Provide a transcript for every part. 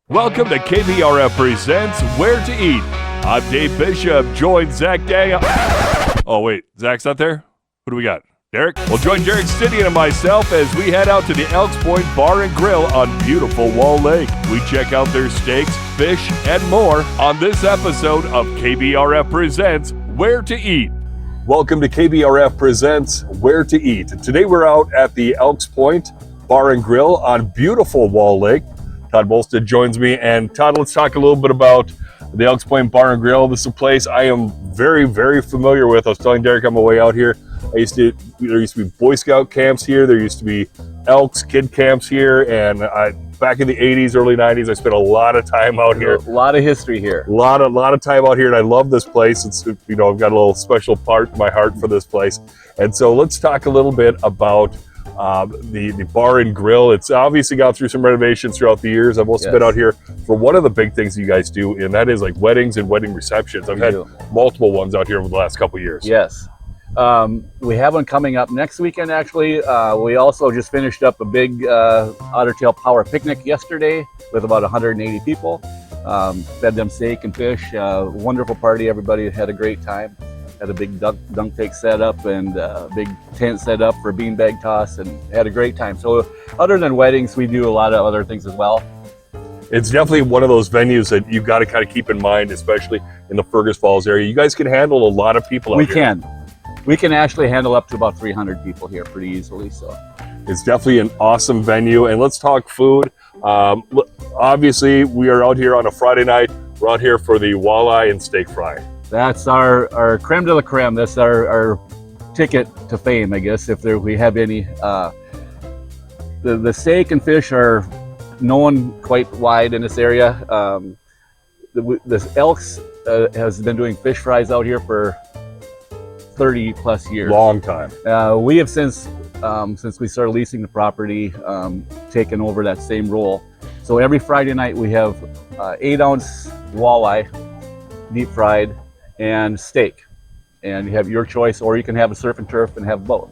Welcome to KBRF Presents Where to Eat. I'm Dave Bishop, joined Zach Dang. Oh, wait, Zach's not there? Who do we got? Derek? Well, join Derek Stidian and myself as we head out to the Elks Point Bar and Grill on beautiful Wall Lake. We check out their steaks, fish, and more on this episode of KBRF Presents Where to Eat. Welcome to KBRF Presents Where to Eat. Today we're out at the Elks Point Bar and Grill on beautiful Wall Lake. Todd Bolstead joins me, and Todd, let's talk a little bit about the Elks Point Bar and Grill. This is a place I am very, very familiar with. I was telling Derek on my way out here, there used to be Boy Scout camps here. There used to be Elks kid camps here, and back in the 80s, early 90s, I spent a lot of time out here. A lot of history here. A lot of time out here, and I love this place. It's, I've got a little special part in my heart for this place. And so let's talk a little bit about the bar and grill. It's obviously gone through some renovations throughout the years. I've also been out here for one of the big things you guys do, and that is like weddings and wedding receptions. I've had multiple ones out here over the last couple of years. Yes. We have one coming up next weekend, actually. We also just finished up a big Otter Tail Power picnic yesterday with about 180 people. Fed them steak and fish. Wonderful party. Everybody had a great time. Had a big dunk tank set up and a big tent set up for beanbag toss, and had a great time. So other than weddings, we do a lot of other things as well. It's definitely one of those venues that you've got to kind of keep in mind, especially in the Fergus Falls area. You guys can handle a lot of people out here. We can actually handle up to about 300 people here pretty easily. So it's definitely an awesome venue. And let's talk food. Obviously, we are out here on a Friday night. We're out here for the walleye and steak fry. That's our creme de la creme. That's our ticket to fame, I guess, if we have any. The steak and fish are known quite wide in this area. The Elks has been doing fish fries out here for 30 plus years. Long time. We have since we started leasing the property, taken over that same role. So every Friday night we have 8-ounce walleye, deep fried, and steak. And you have your choice, or you can have a surf and turf and have both.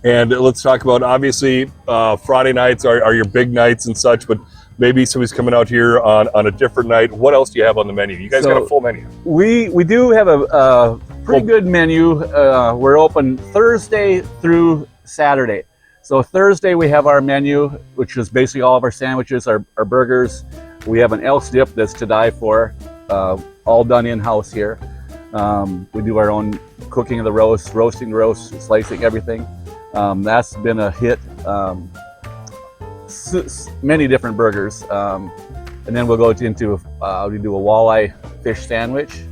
And let's talk about, obviously, Friday nights are your big nights and such, but maybe somebody's coming out here on a different night. What else do you have on the menu? You guys got a full menu. We do have a pretty good menu. We're open Thursday through Saturday. So Thursday we have our menu, which is basically all of our sandwiches, our burgers. We have an Elks dip that's to die for, all done in-house here. We do our own cooking of the roast, roasting the roast, slicing everything. That's been a hit. Many different burgers. And then we'll go into, we do a walleye fish sandwich.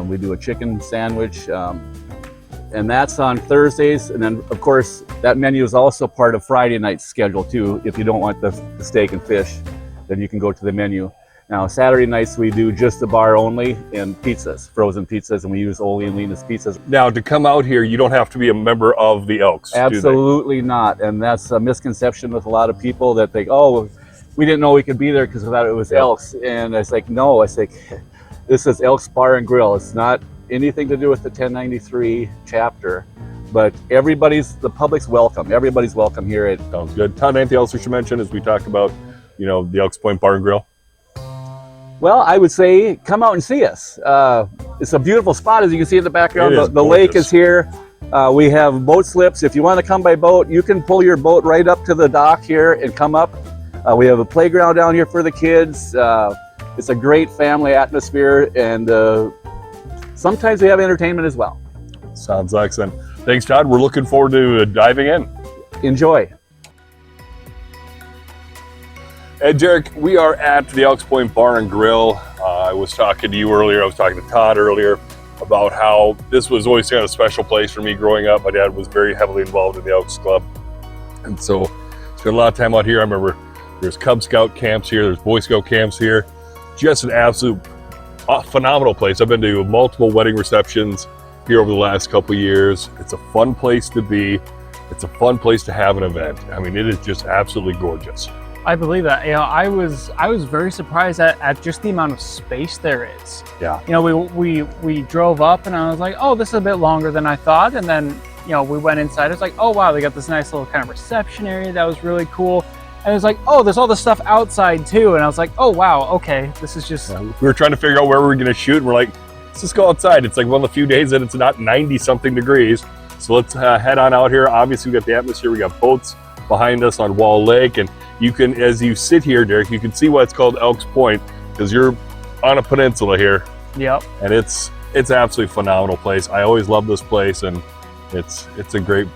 We do a chicken sandwich. And that's on Thursdays. And then, of course, that menu is also part of Friday night's schedule, too. If you don't want the steak and fish, then you can go to the menu. Now, Saturday nights, we do just the bar only and pizzas, frozen pizzas, and we use Ole and Lena's pizzas. Now, to come out here, you don't have to be a member of the Elks, Absolutely not. And that's a misconception with a lot of people that think, oh, we didn't know we could be there because we thought it was Elks. And I was like, no, this is Elks Bar and Grill. It's not anything to do with the 1093 chapter, but the public's welcome. Everybody's welcome here. Sounds good. Todd, anything else we should mention as we talk about, the Elks Point Bar and Grill? Well, I would say come out and see us. It's a beautiful spot, as you can see in the background. The lake is here. We have boat slips. If you want to come by boat, you can pull your boat right up to the dock here and come up. We have a playground down here for the kids. It's a great family atmosphere, and sometimes we have entertainment as well. Sounds excellent. Thanks, Todd. We're looking forward to diving in. Enjoy. And Derek, we are at the Elks Point Bar and Grill. I was talking to you earlier. I was talking to Todd earlier about how this was always kind of a special place for me growing up. My dad was very heavily involved in the Elks Club. And so spent a lot of time out here. I remember there's Cub Scout camps here. There's Boy Scout camps here. Just an absolute phenomenal place. I've been to multiple wedding receptions here over the last couple of years. It's a fun place to be. It's a fun place to have an event. I mean, it is just absolutely gorgeous. I believe that. I was very surprised at just the amount of space there is. Yeah. We drove up and I was like, oh, this is a bit longer than I thought. And then, we went inside. It's like, oh wow, they got this nice little kind of reception area that was really cool. And it's like, oh, there's all this stuff outside too. And I was like, oh wow, okay, this is just. We were trying to figure out where we were going to shoot, and we're like, let's just go outside. It's like one of the few days that it's not 90 something degrees. So let's head on out here. Obviously, we got the atmosphere. We got boats behind us on Wall Lake, and you can, as you sit here, Derek, you can see why it's called Elks Point, because you're on a peninsula here. Yep. And it's absolutely phenomenal place. I always love this place, and it's a great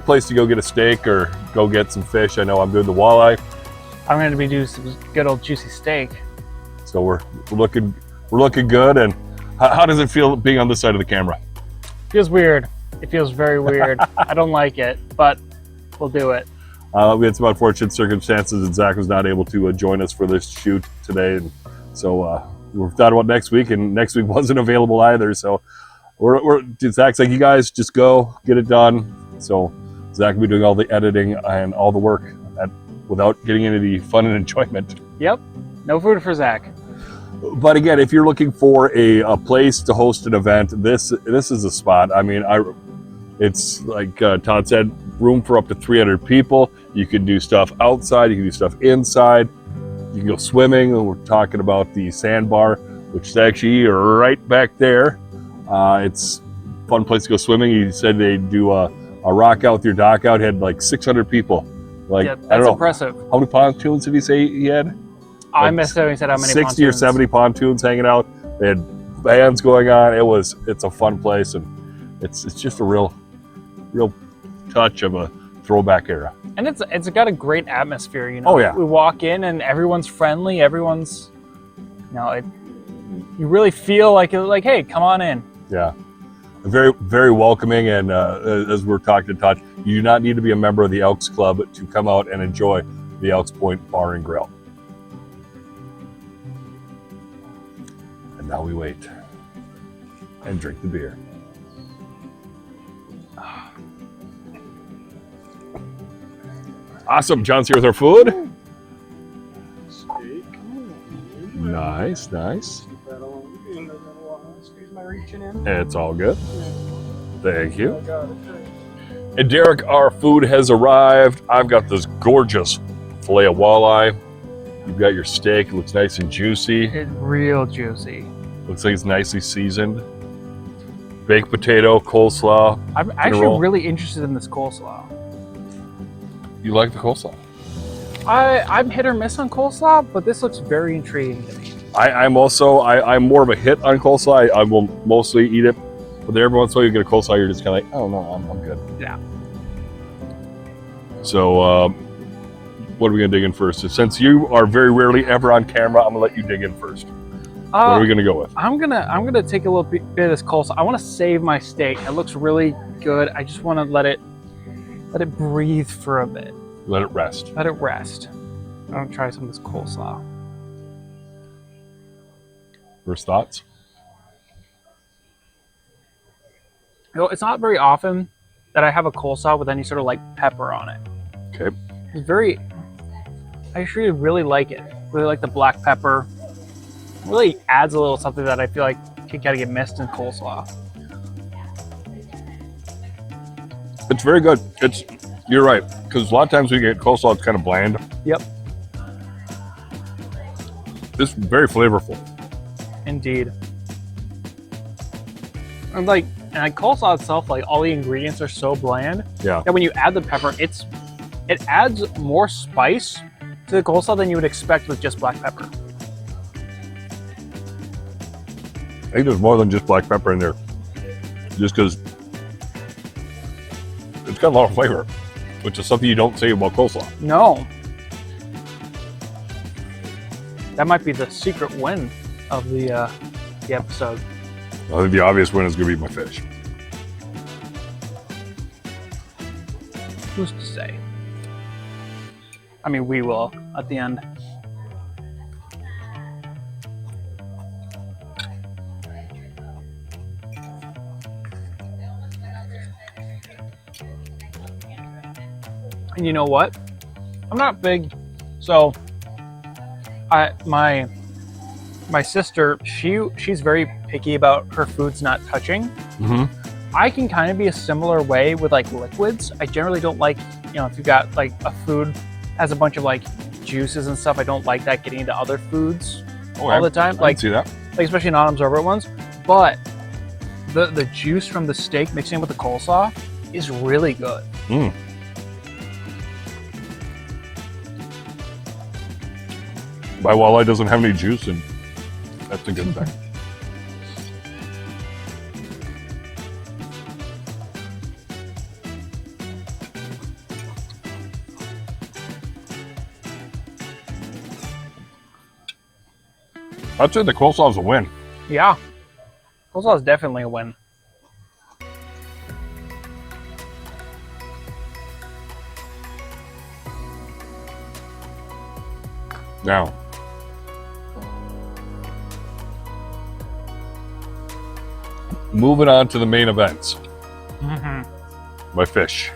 place to go get a steak or go get some fish. I know I'm doing the walleye. I'm going to be doing some good old juicy steak. So we're looking good. And how does it feel being on this side of the camera? Feels weird. It feels very weird. I don't like it, but we'll do it. We had some unfortunate circumstances, and Zach was not able to join us for this shoot today, and so we thought about next week, and next week wasn't available either. So Zach's like, you guys just go get it done. So Zach will be doing all the editing and all the work without getting into the fun and enjoyment. Yep. No food for Zach. But again, if you're looking for a place to host an event, this is a spot. I mean, it's like Todd said, room for up to 300 people. You can do stuff outside. You can do stuff inside. You can go swimming. We're talking about the sandbar, which is actually right back there. It's a fun place to go swimming. He said they do a rock out with your dock out. Had like 600 people. Like, yeah, I don't that's know. Impressive. How many pontoons did he say he had? I missed it. He said how many 60 pontoons. or 70 pontoons hanging out. They had bands going on. It's a fun place, and it's just a real touch of a throwback era. And it's got a great atmosphere, you know. Oh, yeah. We walk in and everyone's friendly. Everyone's, you really feel like, hey, come on in. Yeah. Very, very welcoming. And as we're talking to Todd, you do not need to be a member of the Elks Club to come out and enjoy the Elks Point Bar and Grill. And now we wait and drink the beer. Awesome. John's here with our food. Steak. Nice. Keep that on. Excuse my reaching in. It's all good. Thank you. I got it. And Derek, our food has arrived. I've got this gorgeous filet of walleye. You've got your steak. It looks nice and juicy. It's real juicy. Looks like it's nicely seasoned. Baked potato, coleslaw. I'm actually really interested in this coleslaw. You like the coleslaw? I'm hit or miss on coleslaw, but this looks very intriguing to me. I'm more of a hit on coleslaw. I will mostly eat it, but every once in a while you get a coleslaw, you're just kind of like, oh no, I'm good. Yeah. So, what are we gonna dig in first? Since you are very rarely ever on camera, I'm gonna let you dig in first. What are we gonna go with? I'm gonna take a little bit of this coleslaw. I want to save my steak. It looks really good. I just want to let it breathe for a bit. Let it rest. Let it rest. I'm gonna try some of this coleslaw. First thoughts? It's not very often that I have a coleslaw with any sort of like pepper on it. Okay. I actually really like it. Really like the black pepper. It really adds a little something that I feel like can kind of get missed in coleslaw. It's very good. You're right, because a lot of times we get coleslaw, it's kind of bland. Yep. It's very flavorful. Indeed. And like coleslaw itself, like all the ingredients are so bland. Yeah. That when you add the pepper, it adds more spice to the coleslaw than you would expect with just black pepper. I think there's more than just black pepper in there, just because it's got a lot of flavor, which is something you don't say about coleslaw. No. That might be the secret win of the episode. I think the obvious win is going to be my fish. Who's to say? I mean, we will at the end. And you know what? I'm not big, so my sister, she's very picky about her foods not touching. Mm-hmm. I can kind of be a similar way with like liquids. I generally don't like, if you got like a food has a bunch of like juices and stuff. I don't like that getting into other foods Oh, all the time. I Like, can see that. like especially non-absorbent ones. But the juice from the steak mixing with the coleslaw is really good. Mm. My walleye doesn't have any juice, and that's a good thing. I'd say the coleslaw is a win. Yeah, coleslaw is definitely a win. Now, moving on to the main events. Mm-hmm. My fish.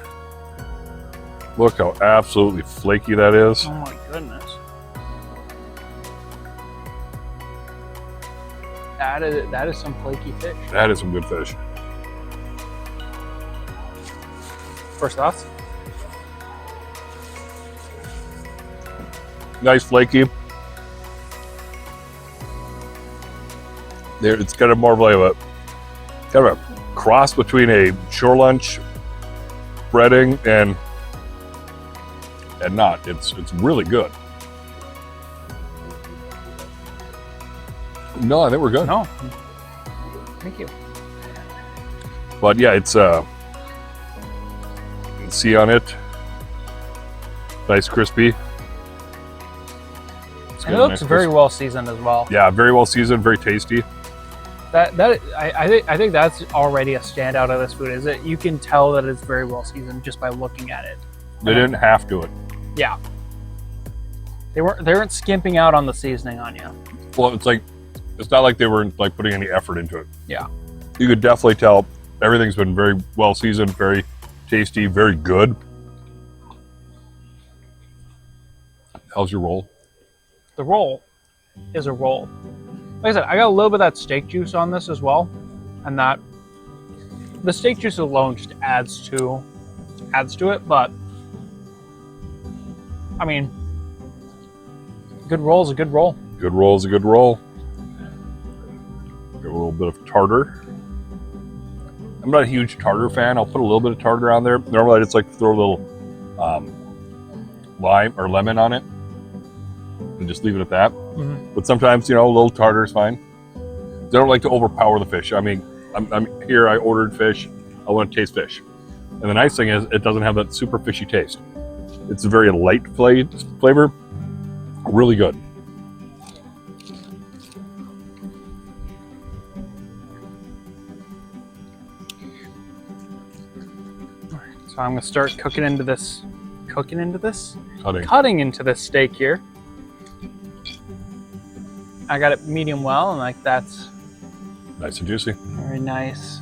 Look how absolutely flaky that is. Oh my goodness. That is some flaky fish. That is some good fish. First thoughts? Nice flaky. There, it's kind of more of like a kind of a cross between a shore lunch breading and not. It's really good. No, I think we're good. No. Thank you. But yeah, it's see on it. Nice crispy. It's And it got a looks nice very crisp- well seasoned as well. Yeah, very well seasoned, very tasty. I think that's already a standout of this food. Is that you can tell that it's very well seasoned just by looking at it. They didn't have to it. Yeah. They weren't skimping out on the seasoning on you. Well, it's not like they were like putting any effort into it. Yeah. You could definitely tell everything's been very well seasoned, very tasty, very good. How's your roll? The roll is a roll. Like I said, I got a little bit of that steak juice on this as well, and that the steak juice alone just adds to it. But I mean, good roll is a good roll. Good roll is a good roll. Got a little bit of tartar. I'm not a huge tartar fan. I'll put a little bit of tartar on there. Normally I just like to throw a little lime or lemon on it and just leave it at that. Mm-hmm. But sometimes, a little tartar is fine. They don't like to overpower the fish. I mean, I'm here, I ordered fish. I want to taste fish. And the nice thing is it doesn't have that super fishy taste. It's a very light flavor. Really good. So I'm gonna start cooking into this. Cutting into this steak here. I got it medium well, and like that's Nice and juicy. very nice.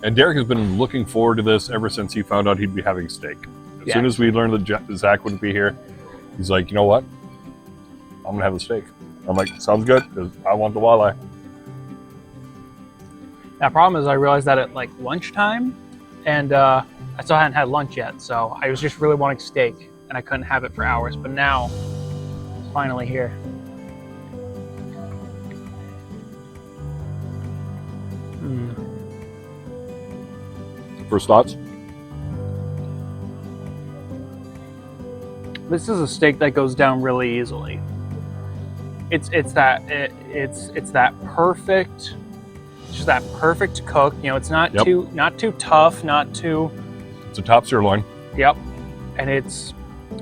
And Derek has been looking forward to this ever since he found out he'd be having steak. As soon as we learned that Zach wouldn't be here, he's like, you know what? I'm gonna have the steak. I'm like, sounds good, because I want the walleye. Now, problem is I realized that at like lunchtime, and I still hadn't had lunch yet, so I was just really wanting steak, and I couldn't have it for hours. But now, it's finally here. First thoughts? This is a steak that goes down really easily. It's that perfect, just that perfect cook. It's not Yep. too tough, not too. It's a top sirloin. Yep, and it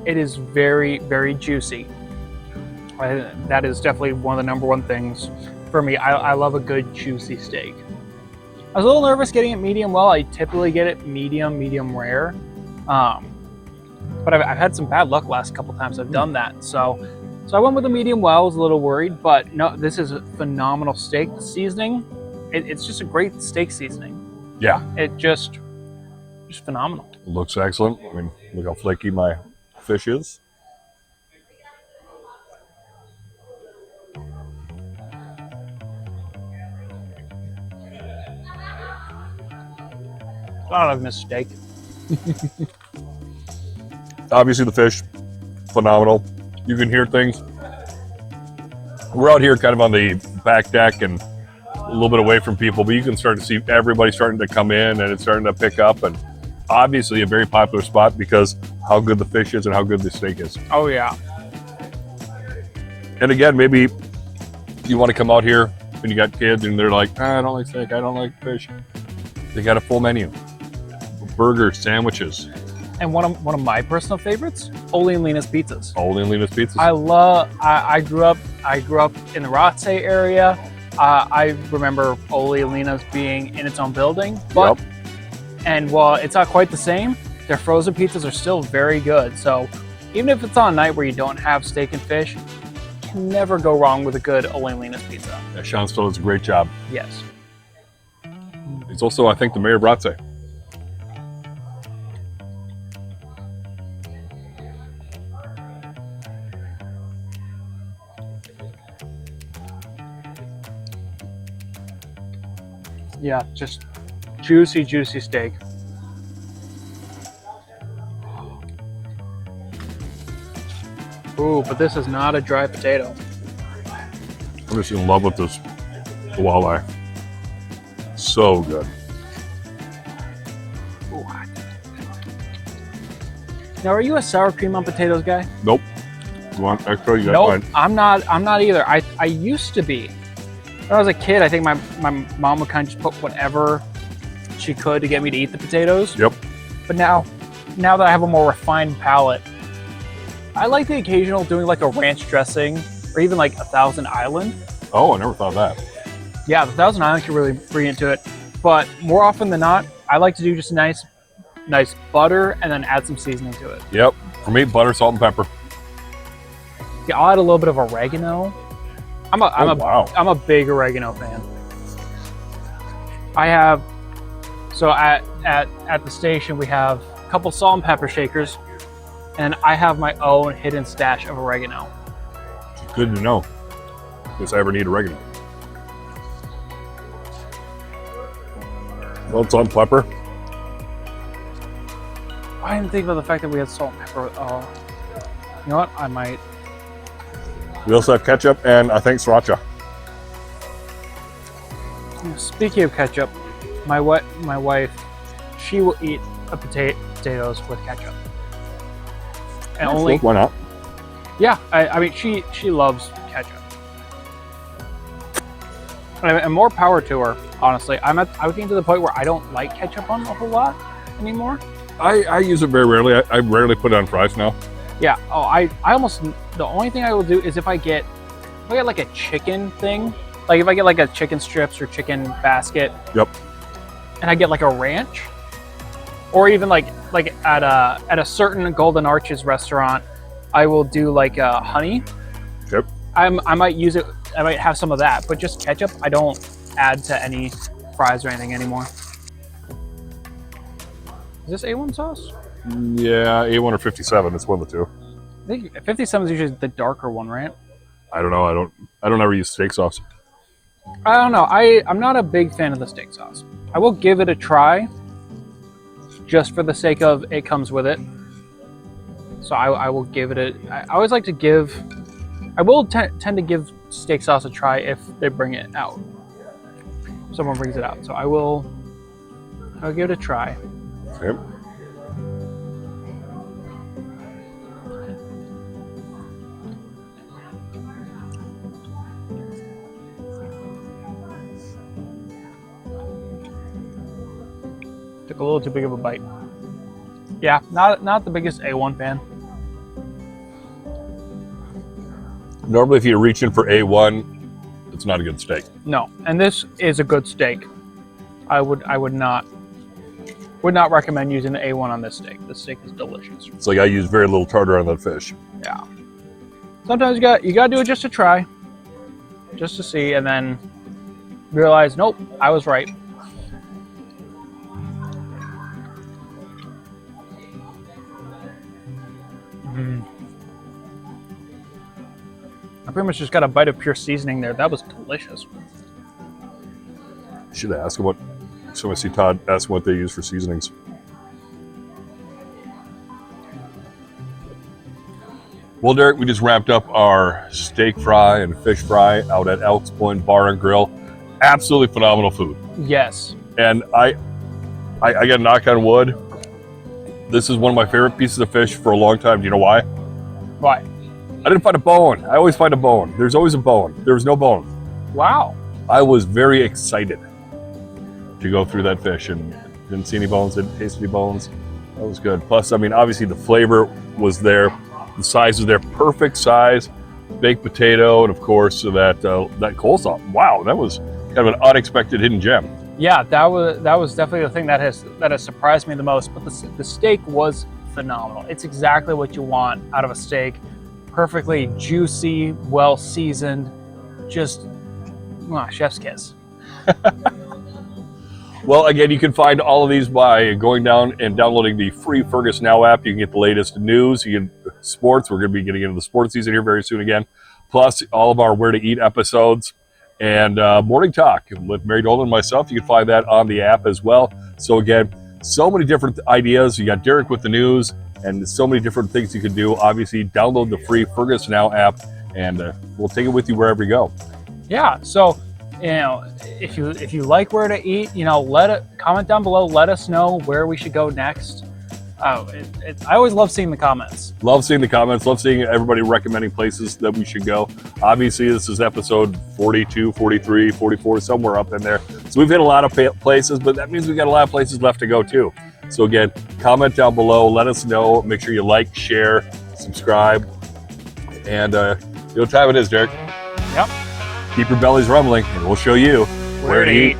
is very, very juicy. That is definitely one of the number one things for me. I love a good juicy steak. I was a little nervous getting it medium well. I typically get it medium rare. But I've had some bad luck last couple times I've done that. So I went with a medium well. I was a little worried, but no, this is a phenomenal steak. The seasoning, it's just a great steak seasoning. Yeah. It just phenomenal. Looks excellent. I mean, look how flaky my fish is. Not a mistake. Obviously the fish, phenomenal. You can hear things. We're out here kind of on the back deck and a little bit away from people, but you can start to see everybody starting to come in and it's starting to pick up, and obviously a very popular spot because how good the fish is and how good the steak is. Oh yeah. And again, maybe you want to come out here and you got kids and they're like, I don't like steak, I don't like fish. They got a full menu. Burgers, sandwiches. And one of my personal favorites, Oli and Lena's pizzas. Oli and Lena's pizzas. I grew up in the Rothsay area. I remember Oli and Lena's being in its own building, but and while it's not quite the same, their frozen pizzas are still very good. So even if it's on a night where you don't have steak and fish, you can never go wrong with a good Oli and Lena's pizza. Yeah, Sean still does a great job. Yes. He's also, I think, the mayor of Rothsay. Yeah, just juicy, juicy steak. Ooh, but this is not a dry potato. I'm just in love with this walleye. So good. Ooh. Now, are you a sour cream on potatoes guy? Nope. You want extra? You got Nope, mine. I'm not either. I used to be. When I was a kid, I think my mom would kind of just put whatever she could to get me to eat the potatoes. Yep. But now that I have a more refined palate, I like the occasional doing like a ranch dressing or even like a Thousand Island. Oh, I never thought of that. Yeah, the Thousand Island can really bring it to it. But more often than not, I like to do just nice butter and then add some seasoning to it. Yep. For me, butter, salt, and pepper. Yeah, I'll add a little bit of oregano. I'm a big oregano fan. I have, so at the station we have a couple salt and pepper shakers, and I have my own hidden stash of oregano. Good to know. If I ever need oregano. Well, salt and pepper. I didn't think about the fact that we had salt and pepper. Oh, you know what? I might. We also have ketchup and I think sriracha. Speaking of ketchup, my wife, she will eat potatoes with ketchup. And only, why not? yeah, I mean, she loves ketchup. And more power to her, honestly. I'm getting to the point where I don't like ketchup on a whole lot anymore. I use it very rarely. I rarely put it on fries now. Yeah. Oh, I almost, the only thing I will do is if I get like a chicken thing, like if I get like a chicken strips or chicken basket. Yep. And I get like a ranch, or even like at a certain Golden Arches restaurant, I will do like a honey. Yep. I might use it. I might have some of that, but just ketchup, I don't add to any fries or anything anymore. Is this A1 sauce? Yeah, A1 or 57. It's one of the two. I think 57 is usually the darker one, right? I don't know. I don't ever use steak sauce. I don't know. I'm not a big fan of the steak sauce. I will give it a try, just for the sake of it comes with it. So I will give it I always like to give. I will tend to give steak sauce a try if they bring it out. If someone brings it out. So I'll give it a try. Yep. Took a little too big of a bite. Yeah, not the biggest A1 fan. Normally, if you reach in for A1, it's not a good steak. No, and this is a good steak. I would not recommend using the A1 on this steak. This steak is delicious. It's like I use very little tartar on that fish. Yeah. Sometimes you gotta do it just to try, just to see, and then realize, nope, I was right. I pretty much just got a bite of pure seasoning there. That was delicious. Should I ask him what? So I see Todd ask what they use for seasonings. Well, Derek, we just wrapped up our steak fry and fish fry out at Elks Point Bar and Grill. Absolutely phenomenal food. Yes. And I got to knock on wood. This is one of my favorite pieces of fish for a long time. Do you know why? Why? I didn't find a bone. I always find a bone. There's always a bone. There was no bone. Wow. I was very excited to go through that fish and didn't see any bones, didn't taste any bones. That was good. Plus, I mean, obviously the flavor was there. The size was there, perfect size. Baked potato, and of course that coleslaw. Wow, that was kind of an unexpected hidden gem. Yeah, that was definitely the thing that has surprised me the most. But the steak was phenomenal. It's exactly what you want out of a steak. Perfectly juicy, well seasoned, just chef's kiss. Well, again, you can find all of these by going down and downloading the free Fergus Now app. You can get the latest news, you get sports. We're going to be getting into the sports season here very soon again. Plus, all of our Where to Eat episodes and Morning Talk with Mary Dolan and myself. You can find that on the app as well. So again, so many different ideas. You got Derek with the news and so many different things you can do. Obviously, download the free Fergus Now app, and we'll take it with you wherever you go. Yeah, so if you like Where to Eat, comment down below. Let us know where we should go next. I always love seeing the comments. Love seeing the comments. Love seeing everybody recommending places that we should go. Obviously, this is episode 42, 43, 44, somewhere up in there. So we've hit a lot of places, but that means we've got a lot of places left to go too. So again, comment down below. Let us know. Make sure you like, share, subscribe. And you know what time it is, Derek? Yep. Keep your bellies rumbling, and we'll show you where to eat.